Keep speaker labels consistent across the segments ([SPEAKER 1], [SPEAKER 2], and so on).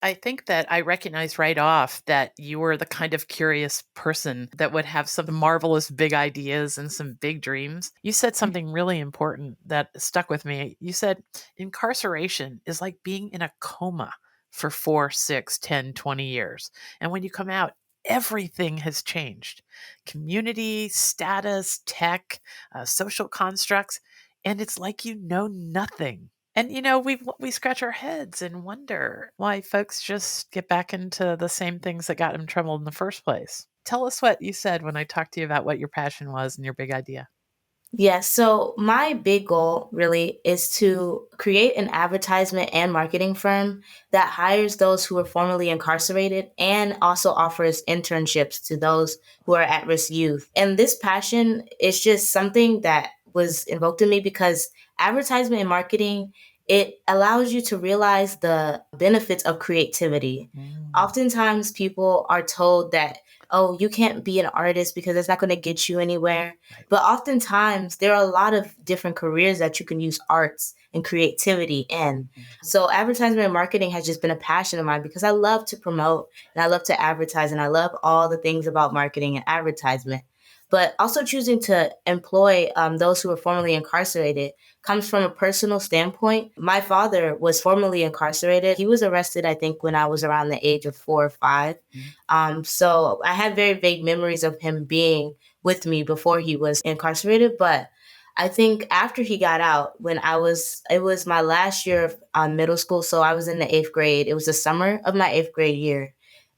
[SPEAKER 1] I think that I recognized right off that you were the kind of curious person that would have some marvelous big ideas and some big dreams. You said something really important that stuck with me. You said incarceration is like being in a coma for 4, 6, 10, 20 years. And when you come out, everything has changed: community, status, tech, social constructs. And it's like you know nothing. And we scratch our heads and wonder why folks just get back into the same things that got them in trouble in the first place. Tell us what you said when I talked to you about what your passion was and your big idea.
[SPEAKER 2] Yeah, so my big goal really is to create an advertisement and marketing firm that hires those who are formerly incarcerated and also offers internships to those who are at risk youth. And this passion is just something that was invoked in me because advertisement and marketing, it allows you to realize the benefits of creativity.
[SPEAKER 1] Mm.
[SPEAKER 2] Oftentimes people are told that, oh, you can't be an artist because it's not going to get you anywhere.
[SPEAKER 1] Right.
[SPEAKER 2] But oftentimes, there are a lot of different careers that you can use arts and creativity in.
[SPEAKER 1] Mm.
[SPEAKER 2] So, advertisement and marketing has just been a passion of mine because I love to promote and I love to advertise and I love all the things about marketing and advertisement. But also choosing to employ those who are formerly incarcerated comes from a personal standpoint. My father was formerly incarcerated. He was arrested, I think, when I was around the age of 4 or 5.
[SPEAKER 1] Mm.
[SPEAKER 2] So I had very vague memories of him being with me before he was incarcerated. But I think after he got out, it was my last year of middle school. So I was in the eighth grade. It was the summer of my eighth grade year.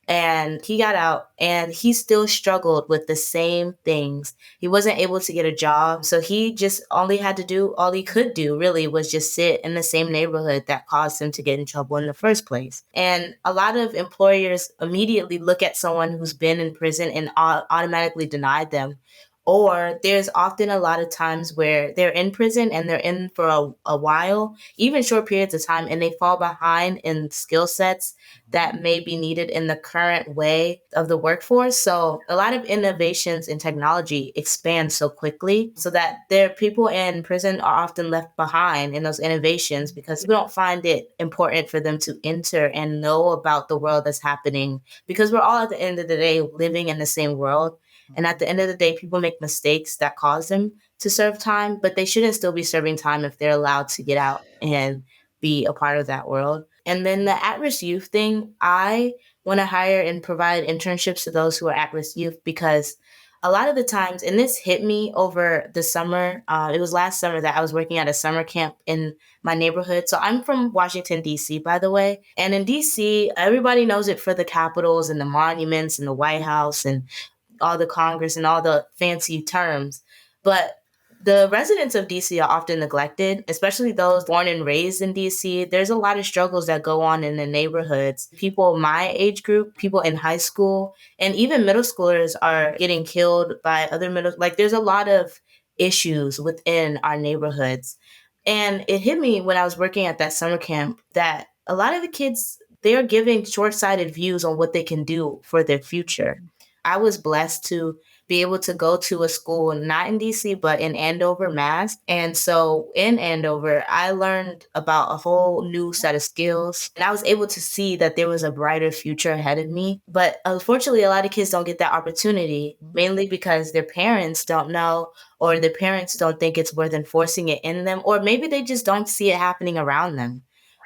[SPEAKER 2] And he got out and he still struggled with the same things. He wasn't able to get a job. So he just all he could do really was just sit in the same neighborhood that caused him to get in trouble in the first place. And a lot of employers immediately look at someone who's been in prison and automatically deny them. Or there's often a lot of times where they're in prison and they're in for a while, even short periods of time, and they fall behind in skill sets that may be needed in the current way of the workforce. So a lot of innovations in technology expand so quickly so that there people in prison are often left behind in those innovations because we don't find it important for them to enter and know about the world that's happening because we're all at the end of the day living in the same world. And at the end of the day, people make mistakes that cause them to serve time, but they shouldn't still be serving time if they're allowed to get out and be a part of that world. And then the at risk youth thing, I want to hire and provide internships to those who are at risk youth because a lot of the times, and this hit me over the summer, it was last summer that I was working at a summer camp in my neighborhood. So I'm from Washington, D.C., by the way. And in D.C., everybody knows it for the capitals and the monuments and the White House and all the Congress and all the fancy terms. But the residents of DC are often neglected, especially those born and raised in DC. There's a lot of struggles that go on in the neighborhoods. People my age group, people in high school, and even middle schoolers are getting killed by other like there's a lot of issues within our neighborhoods. And it hit me when I was working at that summer camp that a lot of the kids, they are giving short-sighted views on what they can do for their future. I was blessed to be able to go to a school not in DC but in Andover, Mass. And so in Andover, I learned about a whole new set of skills. And I was able to see that there was a brighter future ahead of me. But unfortunately, a lot of kids don't get that opportunity, mainly because their parents don't know or their parents don't think it's worth enforcing it in them, or maybe they just don't see it happening around them.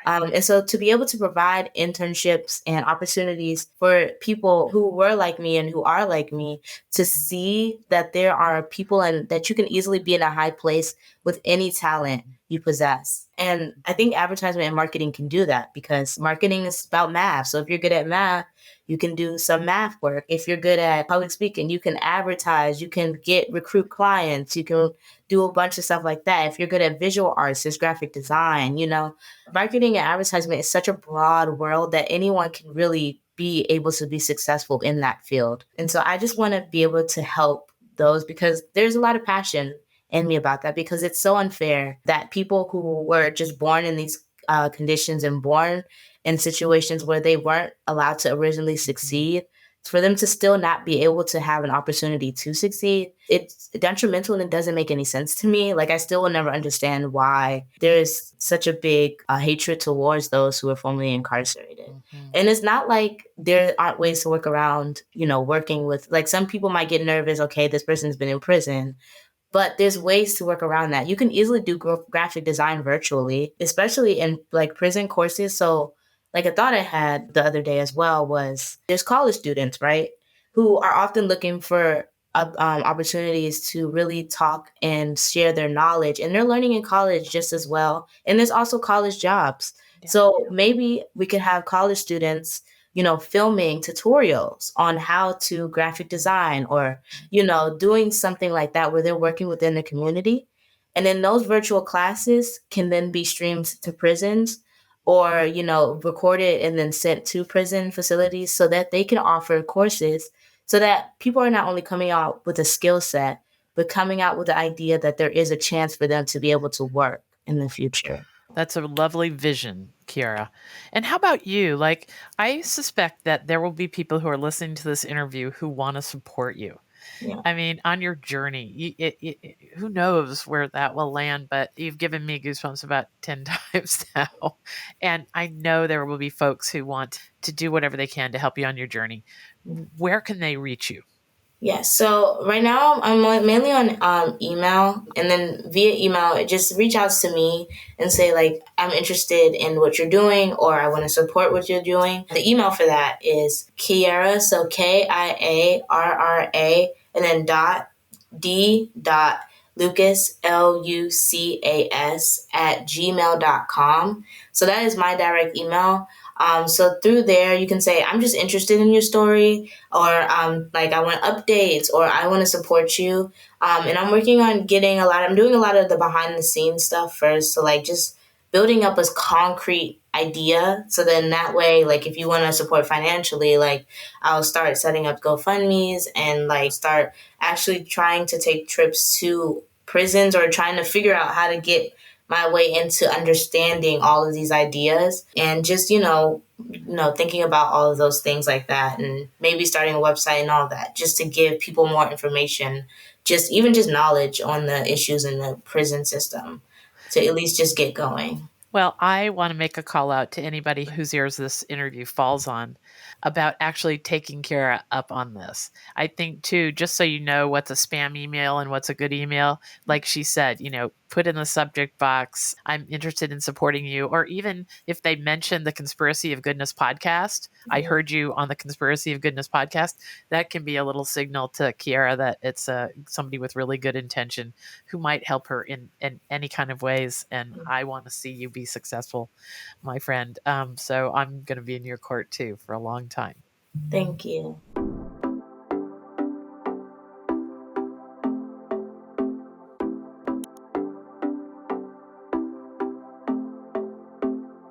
[SPEAKER 2] And so to be able to provide internships and opportunities for people who were like me and who are like me to see that there are people and that you can easily be in a high place with any talent you possess. And I think advertisement and marketing can do that because marketing is about math. So if you're good at math, you can do some math work. If you're good at public speaking, you can advertise, you can recruit clients, you can do a bunch of stuff like that. If you're good at visual arts, there's graphic design, marketing and advertisement is such a broad world that anyone can really be able to be successful in that field. And so I just want to be able to help those because there's a lot of passion in me about that because it's so unfair that people who were just born in these conditions and born in situations where they weren't allowed to originally succeed For them to still not be able to have an opportunity to succeed, it's detrimental and it doesn't make any sense to me. Like, I still will never understand why there is such a big hatred towards those who are formerly incarcerated.
[SPEAKER 1] Mhm.
[SPEAKER 2] And it's not like there aren't ways to work around, working with, like, some people might get nervous, okay, this person's been in prison, but there's ways to work around that. You can easily do graphic design virtually, especially in like prison courses. So, like a thought I had the other day as well was there's college students, right, who are often looking for opportunities to really talk and share their knowledge, and they're learning in college just as well. And there's also college jobs.
[SPEAKER 1] Yeah.
[SPEAKER 2] So maybe we could have college students, filming tutorials on how to graphic design, or doing something like that where they're working within the community. And then those virtual classes can then be streamed to prisons, or, recorded and then sent to prison facilities so that they can offer courses, so that people are not only coming out with a skill set, but coming out with the idea that there is a chance for them to be able to work in the future.
[SPEAKER 1] That's a lovely vision, Kiara. And how about you? Like, I suspect that there will be people who are listening to this interview who want to support you.
[SPEAKER 2] Yeah.
[SPEAKER 1] I mean, on your journey, who knows where that will land, but you've given me goosebumps about 10 times now. And I know there will be folks who want to do whatever they can to help you on your journey. Where can they reach you?
[SPEAKER 2] Yeah, so right now I'm mainly on email, and then via email, it just reach out to me and say, like, I'm interested in what you're doing, or I want to support what you're doing. The email for that is Kiarra, so Kiarra, and then Lucas, Lucas, @gmail.com. So that is my direct email. So through there, you can say, I'm just interested in your story, or like, I want updates, or I want to support you. And I'm working on I'm doing a lot of the behind the scenes stuff first. So, like, just building up a concrete idea. So then that way, like, if you want to support financially, like, I'll start setting up GoFundMe's, and like start actually trying to take trips to prisons, or trying to figure out how to get my way into understanding all of these ideas, and just, thinking about all of those things like that, and maybe starting a website and all that, just to give people more information, just knowledge on the issues in the prison system, to at least just get going.
[SPEAKER 1] Well, I want to make a call out to anybody whose ears this interview falls on about actually taking Kara up on this. I think, too, just so you know what's a spam email and what's a good email, like she said, put in the subject box, I'm interested in supporting you. Or even if they mention the Conspiracy of Goodness podcast, I heard you on the Conspiracy of Goodness podcast, that can be a little signal to Kiara that it's somebody with really good intention who might help her in any kind of ways. And I want to see you be successful, my friend. So I'm going to be in your court too for a long time.
[SPEAKER 2] Thank you.